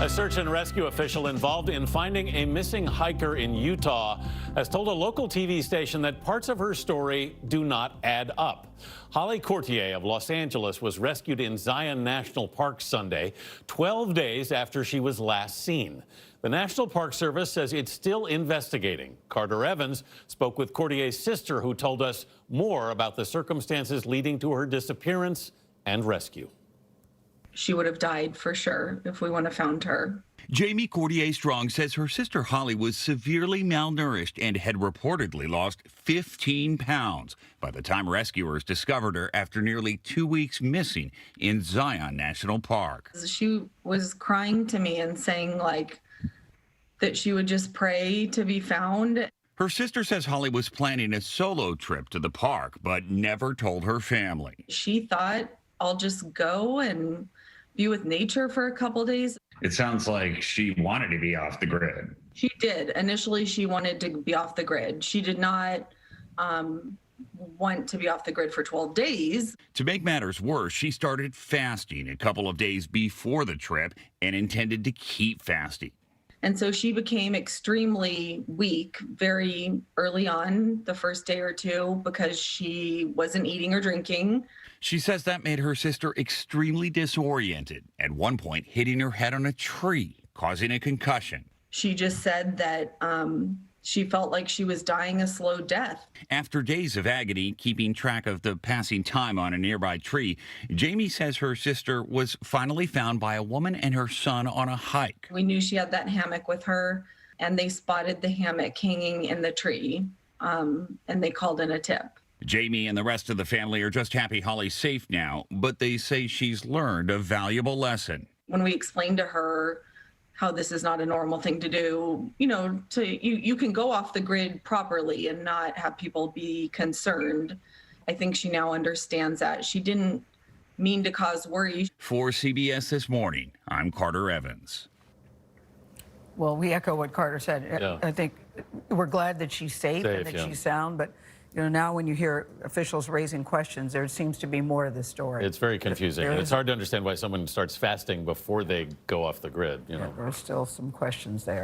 A search and rescue official involved in finding a missing hiker in Utah has told a local TV station that parts of her story do not add up. Holly Courtier of Los Angeles was rescued in Zion National Park Sunday, 12 days after she was last seen. The National Park Service says it's still investigating. Carter Evans spoke with Courtier's sister, who told us more about the circumstances leading to her disappearance and rescue. She would have died for sure if we wouldn't have found her. Jamie Courtier-Strong says her sister Holly was severely malnourished and had reportedly lost 15 pounds by the time rescuers discovered her after nearly 2 weeks missing in Zion National Park. She was crying to me and saying that she would just pray to be found. Her sister says Holly was planning a solo trip to the park, but never told her family. She thought, I'll just go and be with nature for a couple days. It sounds like she wanted to be off the grid. She did. Initially, she wanted to be off the grid. She did not want to be off the grid for 12 days. To make matters worse, she started fasting a couple of days before the trip and intended to keep fasting. And so she became extremely weak very early on, the first day or two, because she wasn't eating or drinking. She says that made her sister extremely disoriented, at one point hitting her head on a tree, causing a concussion. She just said that she felt like she was dying a slow death. After days of agony, keeping track of the passing time on a nearby tree, Jamie says her sister was finally found by a woman and her son on a hike. We knew she had that hammock with her, and they spotted the hammock hanging in the tree, and they called in a tip. Jamie and the rest of the family are just happy Holly's safe now, but they say she's learned a valuable lesson. When we explained to her how this is not a normal thing to do, you can go off the grid properly and not have people be concerned. I think she now understands that. She didn't mean to cause worry. For CBS This Morning, I'm Carter Evans. Well, we echo what Carter said. Yeah. I think we're glad that she's safe and that she's sound, but now when you hear officials raising questions, there seems to be more of the story. It's very confusing. And it's hard to understand why someone starts fasting before they go off the grid. There are still some questions there.